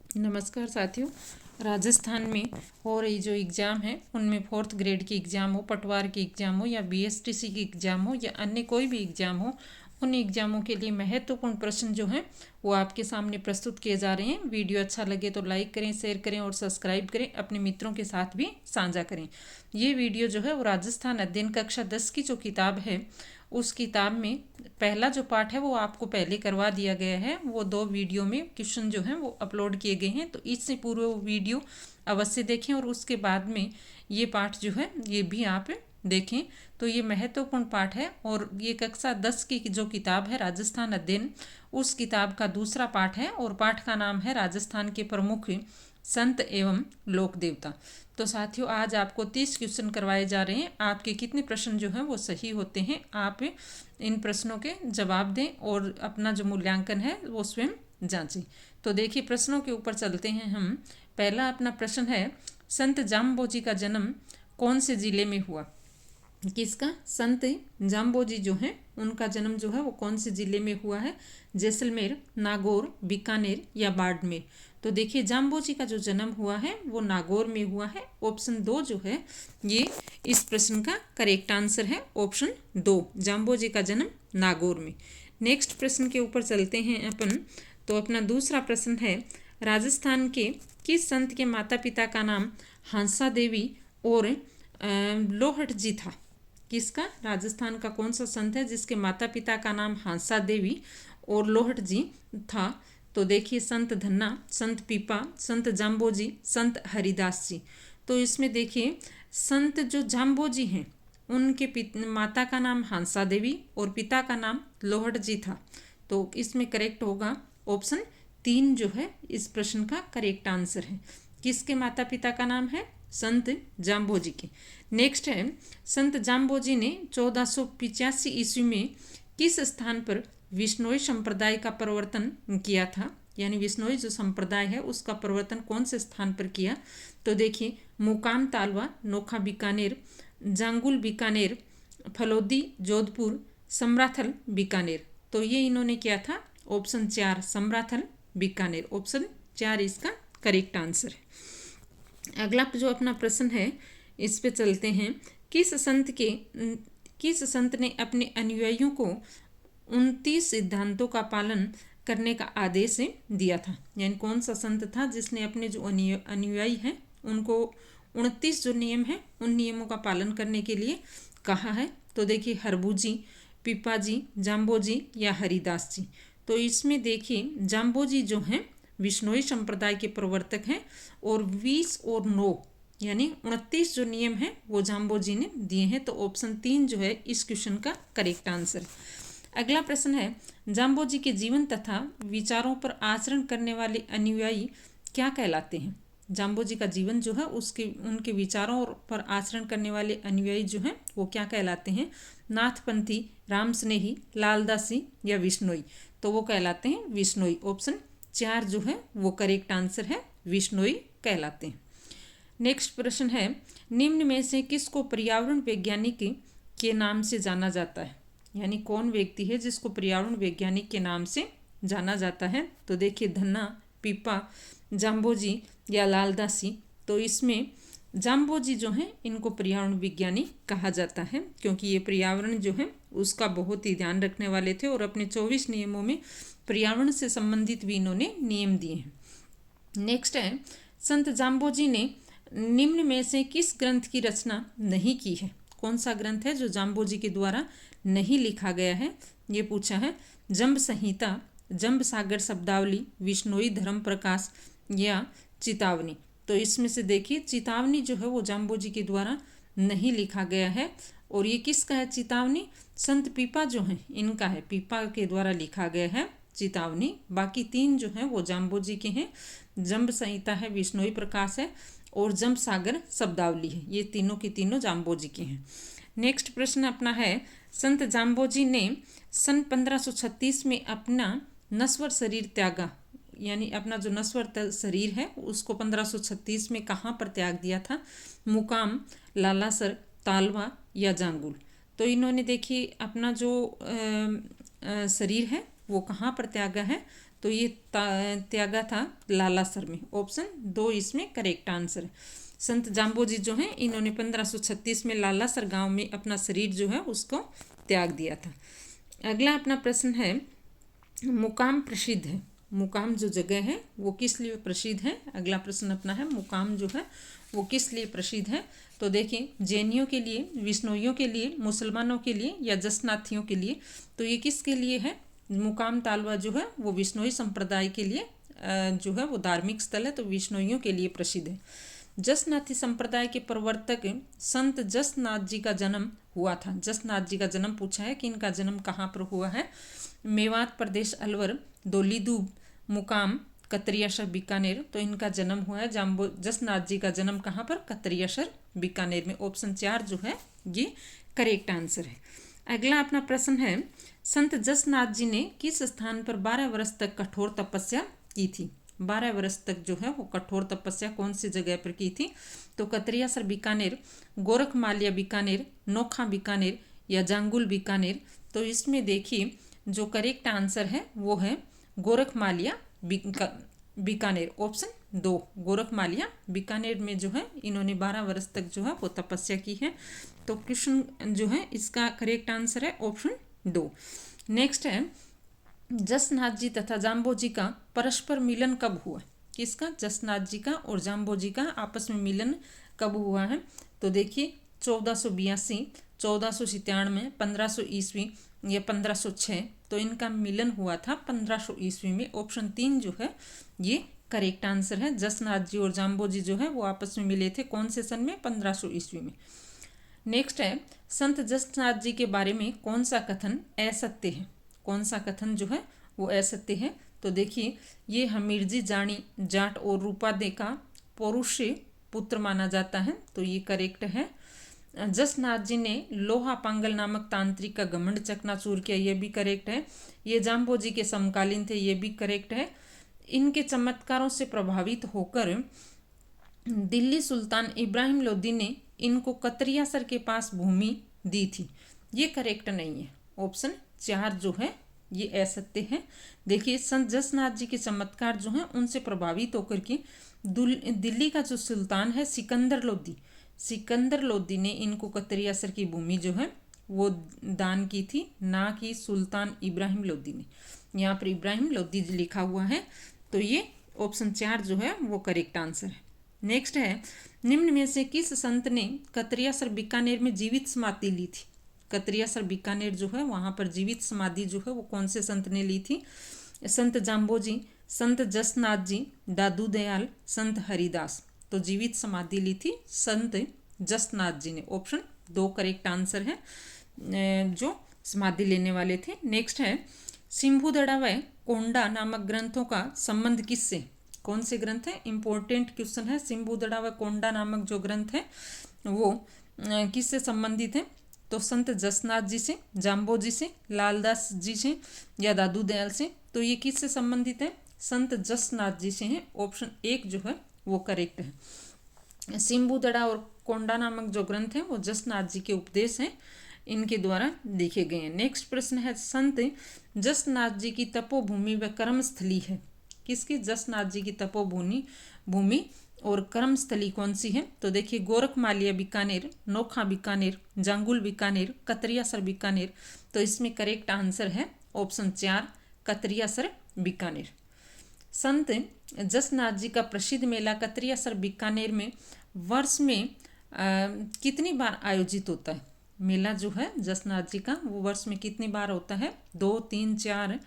नमस्कार साथियों। राजस्थान में हो रही जो एग्ज़ाम है उनमें 4th ग्रेड की एग्ज़ाम हो, पटवार की एग्ज़ाम हो या बीएसटीसी की एग्ज़ाम हो या अन्य कोई भी एग्ज़ाम हो, उन एग्ज़ामों के लिए महत्वपूर्ण प्रश्न जो हैं वो आपके सामने प्रस्तुत किए जा रहे हैं। वीडियो अच्छा लगे तो लाइक करें, शेयर करें और सब्सक्राइब करें, अपने मित्रों के साथ भी साझा करें। ये वीडियो जो है वो राजस्थान अध्ययन कक्षा 10 की जो किताब है उस किताब में पहला जो पार्ट है वो आपको पहले करवा दिया गया है। वो 2 वीडियो में क्वेश्चन जो हैं वो अपलोड किए गए हैं, तो इससे पूर्व वो वीडियो अवश्य देखें और उसके बाद में ये पाठ जो है ये भी आप देखें। तो ये महत्वपूर्ण पाठ है और ये कक्षा 10 की जो किताब है राजस्थान अध्ययन, उस किताब का दूसरा पाठ है और पाठ का नाम है राजस्थान के प्रमुख संत एवं लोक देवता। तो साथियों, आज आपको 30 क्वेश्चन करवाए जा रहे हैं। आपके कितने प्रश्न जो हैं वो सही होते हैं, आप इन प्रश्नों के जवाब दें और अपना जो मूल्यांकन है वो स्वयं जांचें। तो देखिए, प्रश्नों के ऊपर चलते हैं हम। पहला अपना प्रश्न है, संत जाम्बोजी का जन्म कौन से जिले में हुआ? किसका? संत जाम्बोजी जो हैं उनका जन्म जो है वो कौन से ज़िले में हुआ है? जैसलमेर, नागौर, बीकानेर या बाड़मेर? तो देखिए, जाम्बोजी का जो जन्म हुआ है वो नागौर में हुआ है। ऑप्शन 2 जो है ये इस प्रश्न का करेक्ट आंसर है। ऑप्शन 2, जाम्बोजी का जन्म नागौर में। नेक्स्ट प्रश्न के ऊपर चलते हैं अपन। तो अपना दूसरा प्रश्न है, राजस्थान के किस संत के माता पिता का नाम हंसा देवी और लोहट जी था? किसका? राजस्थान का कौन सा संत है जिसके माता पिता का नाम हंसा देवी और लोहट जी था? तो देखिए, संत धन्ना, संत पीपा, संत जाम्बोजी, संत हरिदास जी। तो इसमें देखिए, संत जो जाम्बोजी हैं उनके माता का नाम हंसा देवी और पिता का नाम लोहट जी था। तो इसमें करेक्ट होगा ऑप्शन 3 जो है इस प्रश्न का करेक्ट आंसर है। किसके माता पिता का नाम है? संत जाम्बोजी के। नेक्स्ट है, संत जाम्बोजी ने 1485 ईस्वी में किस स्थान पर विश्नोई संप्रदाय का प्रवर्तन किया था? यानी विश्नोई जो संप्रदाय है उसका प्रवर्तन कौन से स्थान पर किया? तो देखिए, मुकाम तालवा, नोखा बीकानेर, जांगुल बीकानेर, फलोदी जोधपुर, समराथल बीकानेर। तो ये इन्होंने किया था। ऑप्शन 4, समराथल बीकानेर। ऑप्शन 4 इसका करेक्ट आंसर है। अगला जो अपना प्रश्न है इस पे चलते हैं। किस संत ने अपने अनुयायियों को 29 सिद्धांतों का पालन करने का आदेश दिया था? यानी कौन सा संत था जिसने अपने जो अनुयायी हैं उनको 29 जो नियम हैं उन नियमों का पालन करने के लिए कहा है? तो देखिए, हरबूजी, पीपाजी, जाम्बोजी या हरिदास जी। तो इसमें देखिए, जाम्बोजी जो हैं विश्नोई संप्रदाय के प्रवर्तक हैं और 20 और 9 यानी 29 जो नियम हैं वो जाम्बोजी ने दिए हैं। तो ऑप्शन 3 जो है इस क्वेश्चन का करेक्ट आंसर। अगला प्रश्न है, जाम्बोजी के जीवन तथा विचारों पर आचरण करने वाले अनुयायी क्या कहलाते हैं? जाम्बोजी का जीवन जो है उसके उनके विचारों पर आचरण करने वाले अनुयायी जो हैं वो क्या कहलाते हैं? नाथपंथी, राम स्नेही, लालदासी या विश्नोई? तो वो कहलाते हैं विश्नोई। ऑप्शन 4 जो है वो करेक्ट आंसर है, विश्नोई कहलाते हैं। नेक्स्ट प्रश्न है, निम्न में से किसको पर्यावरण वैज्ञानिक के नाम से जाना जाता है? यानी कौन व्यक्ति है जिसको पर्यावरण वैज्ञानिक के नाम से जाना जाता है? तो देखिए, धन्ना, पीपा, जाम्बोजी या लालदासी। तो इसमें जाम्बोजी जो हैं इनको पर्यावरण विज्ञानी कहा जाता है क्योंकि ये पर्यावरण जो है उसका बहुत ही ध्यान रखने वाले थे और अपने 24 नियमों में पर्यावरण से संबंधित भी इन्होंने नियम दिए हैं। नेक्स्ट है, संत जाम्बोजी ने निम्न में से किस ग्रंथ की रचना नहीं की है? कौन सा ग्रंथ है जो जाम्बोजी के द्वारा नहीं लिखा गया है? ये पूछा है। जंब संहिता, जंब सागर शब्दावली, विश्नोई धर्म प्रकाश या चितावनी? तो इसमें से देखिए, चितावनी जो है वो जाम्बोजी के द्वारा नहीं लिखा गया है। और ये किसका है चितावनी? संत पीपा जो हैं इनका है, पीपा के द्वारा लिखा गया है चितावनी। बाकी 3 जो हैं वो जाम्बोजी के हैं। जंब संहिता है, विश्नोई प्रकाश है और जंब सागर शब्दावली है। ये तीनों के तीनों जाम्बोजी के हैं। नेक्स्ट प्रश्न अपना है, संत जाम्बोजी ने सन 1536 में अपना नश्वर शरीर त्यागा। यानी अपना जो नश्वर शरीर है उसको 1536 में कहाँ पर त्याग दिया था? मुकाम, लालासर, तालवा या जांगुल? तो इन्होंने देखिए अपना जो शरीर है वो कहाँ पर त्यागा है? तो ये त्यागा था लालासर में। ऑप्शन 2 इसमें करेक्ट आंसर है। संत जाम्बोजी जो हैं इन्होंने 1536 में लालासर गांव में अपना शरीर जो है उसको त्याग दिया था। अगला अपना प्रश्न है, मुकाम प्रसिद्ध है, मुकाम जो जगह है वो किस लिए प्रसिद्ध है। अगला प्रश्न अपना है, मुकाम जो है वो किस लिए प्रसिद्ध है। तो देखिए, जैनियों के लिए, विष्णुइयों के लिए, मुसलमानों के लिए या जसनाथियों के लिए। तो ये किसके लिए है, मुकाम तालवा जो है वो विष्णुई संप्रदाय के लिए जो है वो धार्मिक स्थल है, तो विष्णुइयों के लिए प्रसिद्ध है। जसनाथी संप्रदाय के प्रवर्तक संत जसनाथ जी का जन्म हुआ था। जसनाथ जी का जन्म पूछा है कि इनका जन्म कहाँ पर हुआ है। मेवात प्रदेश, अलवर, दोलीदूब, मुकाम, कतरियासर, बीकानेर। तो इनका जन्म हुआ है जसनाथ जी का जन्म कहाँ पर, कतरियासर, बीकानेर में। ऑप्शन 4 जो है ये करेक्ट आंसर है। अगला अपना प्रश्न है, संत जसनाथ जी ने किस स्थान पर 12 वर्ष तक कठोर तपस्या की थी। 12 वर्ष तक जो है वो कठोर तपस्या कौन सी जगह पर की थी। तो कतरियासर बीकानेर, गोरखमालिया बीकानेर, नोखा बीकानेर या जांगुल बीकानेर। तो इसमें देखिए जो करेक्ट आंसर है वो है गोरखमालिया बीकानेर। ऑप्शन 2 गोरखमालिया बीकानेर में जो है इन्होंने 12 वर्ष तक जो है वो तपस्या की है। तो क्वेश्चन जो है इसका करेक्ट आंसर है ऑप्शन 2। नेक्स्ट है, जसनाथ जी तथा जाम्बोजी का परस्पर मिलन कब हुआ। किसका, जसनाथ जी का और जाम्बोजी का आपस में मिलन कब हुआ है। तो देखिए 1482, 1497, 1500 ईस्वी या 1506। तो इनका मिलन हुआ था 1500 ईस्वी में। ऑप्शन 3 जो है ये करेक्ट आंसर है। जसनाथ जी और जाम्बोजी जो है वो आपस में मिले थे कौन से सन में, 1500 ईस्वी में। नेक्स्ट है, संत जसनाथ जी के बारे में कौन सा कथन असत्य है। कौन सा कथन जो है वो असत्य है। तो देखिए, ये हमीरजी जानी जाट और रूपादे का पौरुष पुत्र माना जाता है। तो ये करेक्ट है। जसनाथ जी ने लोहा पांगल नामक तांत्रिक का घमंड चकनाचूर किया, ये भी करेक्ट है। ये जाम्बोजी के समकालीन थे, ये भी करेक्ट है। इनके चमत्कारों से प्रभावित होकर दिल्ली सुल्तान इब्राहिम लोदी ने इनको कतरियासर के पास भूमि दी थी, ये करेक्ट नहीं है। ऑप्शन 4 जो है ये असत्य है। देखिए, संत जसनाथ जी के चमत्कार जो हैं उनसे प्रभावित होकर के दिल्ली का जो सुल्तान है सिकंदर लोदी ने इनको कतरियासर की भूमि जो है वो दान की थी, ना कि सुल्तान इब्राहिम लोदी ने। यहाँ पर इब्राहिम लोदी लिखा हुआ है। तो ये ऑप्शन 4 जो है वो करेक्ट आंसर है। नेक्स्ट है, निम्न में से किस संत ने कतरियासर बीकानेर में जीवित समाधि ली थी। कतरियासर बीकानेर जो है वहाँ पर जीवित समाधि जो है वो कौन से संत ने ली थी। संत जाम्बोजी, संत जसनाथ जी, दादू दयाल, संत हरिदास। तो जीवित समाधि ली थी संत जसनाथ जी ने। ऑप्शन 2 करेक्ट आंसर है जो समाधि लेने वाले थे। नेक्स्ट है, सिंभुदड़ा व कोंडा नामक ग्रंथों का संबंध किससे। कौन से ग्रंथ है, इंपॉर्टेंट क्वेश्चन है। सिंभुदड़ा व कोंडा नामक जो ग्रंथ है वो किससे संबंधित है। तो संत जसनाथ जी से, जाम्बोजी से, लालदास जी से या दादू दयाल से। तो ये किससे संबंधित है, संत जसनाथ जी से है। ऑप्शन 1 जो है वो करेक्ट है। सिंभुदड़ा और कोंडा नामक जो ग्रंथ है वो जसनाथ जी के उपदेश हैं, इनके द्वारा लिखे गए हैं। नेक्स्ट प्रश्न है, संत जसनाथ जी की तपोभूमि व कर्मस्थली है। किसकी, जसनाथ जी की तपोभूमि और कर्मस्थली कौन सी है। तो देखिए, गोरखमालिया बीकानेर, नोखा बीकानेर, जांगुल बीकानेर, कतरियासर बीकानेर। तो इसमें करेक्ट आंसर है ऑप्शन 4 कतरियासर बीकानेर। संत जसनाथ जी का प्रसिद्ध मेला कतरियासर बीकानेर में वर्ष में कितनी बार आयोजित होता है। मेला जो है जसनाथ जी का वो वर्ष में कितनी बार होता है, 2, 3, 4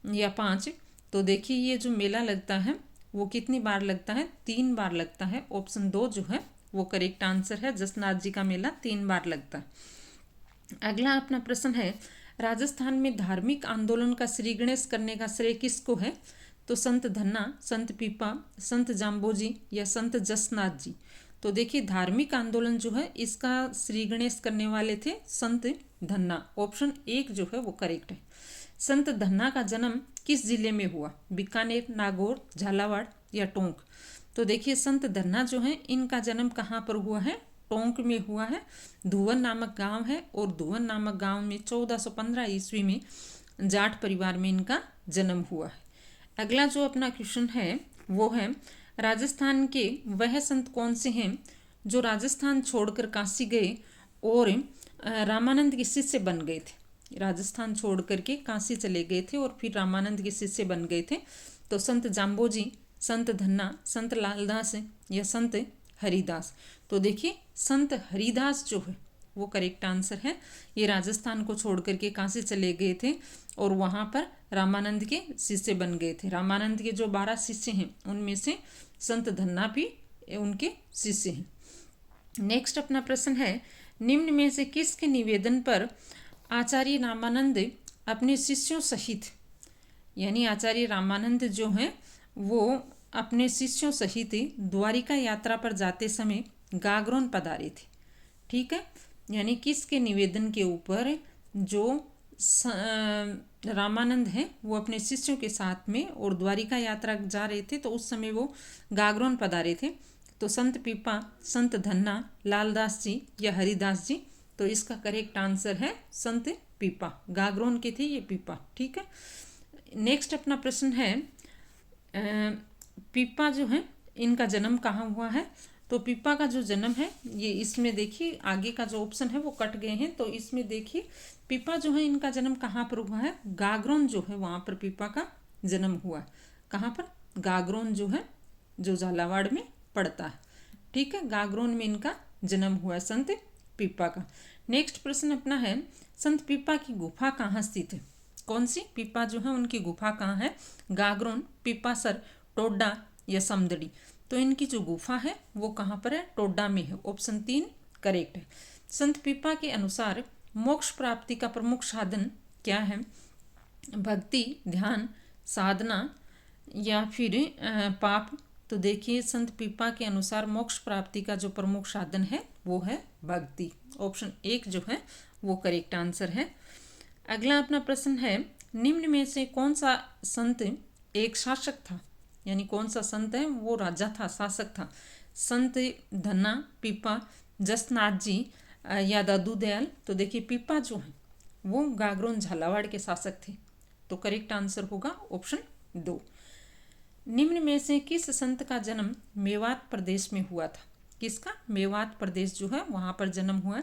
या 5। तो देखिए, ये जो मेला लगता है वो कितनी बार लगता है, 3 बार लगता है। ऑप्शन 2 जो है वो करेक्ट आंसर है। जसनाथ जी का मेला 3 बार लगता है। अगला अपना प्रश्न है, राजस्थान में धार्मिक आंदोलन का श्री गणेश करने का श्रेय किसको है। तो संत धन्ना, संत पीपा, संत जाम्बोजी या संत जसनाथ जी। तो देखिए, धार्मिक आंदोलन जो है इसका श्री गणेश करने वाले थे संत धन्ना। ऑप्शन 1 जो है वो करेक्ट है। संत धन्ना का जन्म किस जिले में हुआ, बीकानेर, नागौर, झालावाड़ या टोंक। तो देखिए, संत धन्ना जो है इनका जन्म कहाँ पर हुआ है, टोंक में हुआ है। धुवन नामक गांव है और धुवन नामक गांव में 1415 ईस्वी में जाट परिवार में इनका जन्म हुआ है। अगला जो अपना क्वेश्चन है वो है, राजस्थान के वह संत कौन से हैं जो राजस्थान छोड़कर काशी गए और रामानंद के शिष्य बन गए थे। राजस्थान छोड़ करके काशी चले गए थे और फिर रामानंद के शिष्य बन गए थे। तो संत जाम्बोजी, संत धन्ना, संत लालदास या संत हरिदास। तो देखिए संत हरिदास जो है वो करेक्ट आंसर है। ये राजस्थान को छोड़ करके काशी चले गए थे और वहाँ पर रामानंद के शिष्य बन गए थे। रामानंद के जो 12 शिष्य हैं उनमें से संत धन्ना भी उनके शिष्य हैं। नेक्स्ट अपना प्रश्न है, निम्न में से किसके निवेदन पर आचार्य रामानंद अपने शिष्यों सहित, यानी आचार्य रामानंद जो हैं वो अपने शिष्यों सहित द्वारिका यात्रा पर जाते समय गागरोन पधारे थे। ठीक है, यानी किसके निवेदन के ऊपर जो रामानंद हैं वो अपने शिष्यों के साथ में और द्वारिका यात्रा जा रहे थे, तो उस समय वो गागरोन पधारे थे। तो संत पीपा, संत धन्ना, लालदास जी या हरिदास जी। तो इसका करेक्ट आंसर है संत पीपा। गागरोन के थे ये पीपा। ठीक है, नेक्स्ट अपना प्रश्न है, पीपा जो है इनका जन्म कहाँ हुआ है। तो पीपा का जो जन्म है ये इसमें देखिए आगे का जो ऑप्शन है वो कट गए हैं। तो इसमें देखिए पीपा जो है इनका जन्म कहाँ पर हुआ है, गागरोन जो है वहाँ पर पीपा का जन्म हुआ है। कहाँ पर, गागरोन जो है जो झालावाड़ में पड़ता है। ठीक है, गागरोन में इनका जन्म हुआ है संत पीपा का। नेक्स्ट प्रश्न अपना है, संत पीपा की गुफा कहाँ स्थित है। कौन सी, पीपा जो है उनकी गुफा कहाँ है, गागरोन, पीपासर, टोडा या समदड़ी। तो इनकी जो गुफा है वो कहाँ पर है, टोडा में है। ऑप्शन 3 करेक्ट है। संत पीपा के अनुसार मोक्ष प्राप्ति का प्रमुख साधन क्या है, भक्ति, ध्यान, साधना या फिर पाप। तो देखिए संत पीपा के अनुसार मोक्ष प्राप्ति का जो प्रमुख साधन है वो है भक्ति। ऑप्शन 1 जो है वो करेक्ट आंसर है। अगला अपना प्रश्न है, निम्न में से कौन सा संत एक शासक था, यानी कौन सा संत है वो राजा था, शासक था। संत धन्ना, पीपा, जसनाथ जी या दादू दयाल। तो देखिए पीपा जो है वो गागरोन झालावाड़ के शासक थे। तो करेक्ट आंसर होगा ऑप्शन 2। निम्न में से किस संत का जन्म मेवात प्रदेश में हुआ था। किसका, मेवात प्रदेश जो है वहाँ पर जन्म हुआ।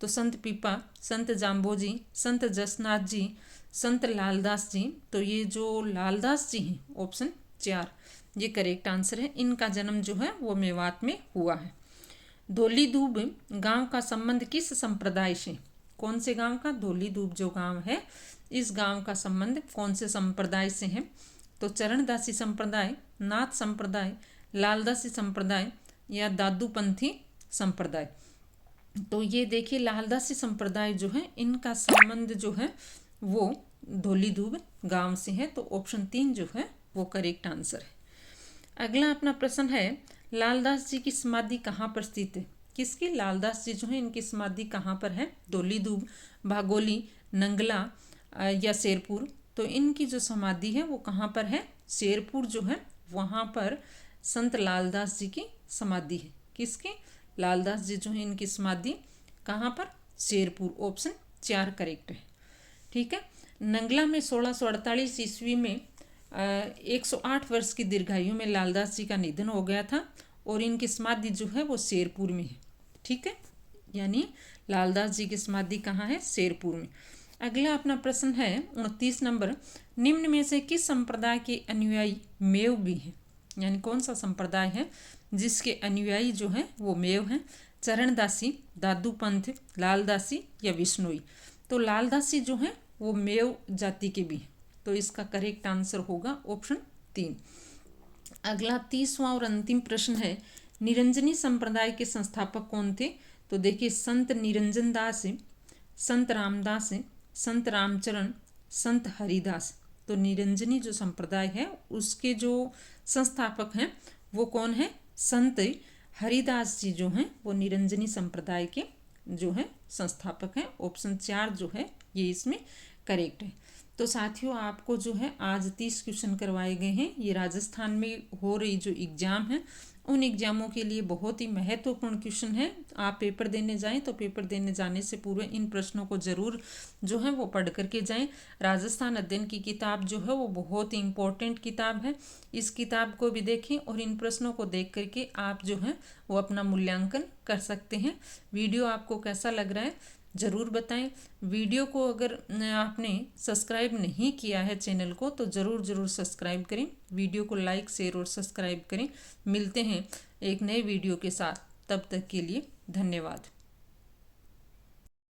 तो संत पीपा, संत जाम्बोजी, संत जसनाथ जी, संत लालदास जी। तो ये जो लालदास जी हैं ऑप्शन 4 ये करेक्ट आंसर है। इनका जन्म जो है वो मेवात में हुआ है। धौलीधूब गांव का संबंध किस संप्रदाय से, कौन से गांव का, धौलीधूब जो गांव है इस गांव का संबंध कौन से संप्रदाय से है। तो चरणदासी संप्रदाय, नाथ संप्रदाय, लालदासी संप्रदाय या दादूपंथी संप्रदाय। तो ये देखिए लालदासी संप्रदाय जो है इनका संबंध जो है वो धौलीधूब गांव से है। तो ऑप्शन 3 जो है वो करेक्ट आंसर है। अगला अपना प्रश्न है, लालदास जी की समाधि कहाँ पर स्थित है। किसकी, लालदास जी जो है इनकी समाधि कहाँ पर है, धौलीधूब, भागोली, नंगला या शेरपुर। तो इनकी जो समाधि है वो कहाँ पर है, शेरपुर जो है वहाँ पर संत लालदास जी की समाधि है। किसकी, लालदास जी जो है इनकी समाधि कहाँ पर, शेरपुर। ऑप्शन 4 करेक्ट है। ठीक है, नंगला में 1648 ईस्वी में 108 वर्ष की दीर्घायु में लालदास जी का निधन हो गया था और इनकी समाधि जो है वो शेरपुर में है। ठीक है, यानी लालदास जी की समाधि कहाँ है, शेरपुर में। अगला अपना प्रश्न है 29 नंबर, निम्न में से किस संप्रदाय के अनुयायी मेव भी हैं, यानी कौन सा संप्रदाय है जिसके अनुयायी जो है वो मेव हैं। चरणदासी, दादूपंथ, लालदासी या विष्णुई। तो लालदासी जो है वो मेव जाति के भी हैं। तो इसका करेक्ट आंसर होगा ऑप्शन 3। अगला 30वां और अंतिम प्रश्न है, निरंजनी संप्रदाय के संस्थापक कौन थे। तो देखिए संत निरंजन दास, संत रामदास, संत रामचरण, संत हरिदास। तो निरंजनी जो संप्रदाय है उसके जो संस्थापक हैं वो कौन है, संत हरिदास जी जो हैं वो निरंजनी संप्रदाय के जो है संस्थापक हैं। ऑप्शन 4 जो है ये इसमें करेक्ट है। तो साथियों, आपको जो है आज 30 क्वेश्चन करवाए गए हैं। ये राजस्थान में हो रही जो एग्ज़ाम है उन एग्ज़ामों के लिए बहुत ही महत्वपूर्ण क्वेश्चन है। आप पेपर देने जाएं तो पेपर देने जाने से पूर्व इन प्रश्नों को ज़रूर जो है वो पढ़ करके जाएं। राजस्थान अध्ययन की किताब जो है वो बहुत ही इम्पोर्टेंट किताब है। इस किताब को भी देखें और इन प्रश्नों को देख करके आप जो है वो अपना मूल्यांकन कर सकते हैं। वीडियो आपको कैसा लग रहा है ज़रूर बताएं। वीडियो को अगर आपने सब्सक्राइब नहीं किया है चैनल को तो ज़रूर सब्सक्राइब करें। वीडियो को लाइक शेयर और सब्सक्राइब करें। मिलते हैं एक नए वीडियो के साथ, तब तक के लिए धन्यवाद।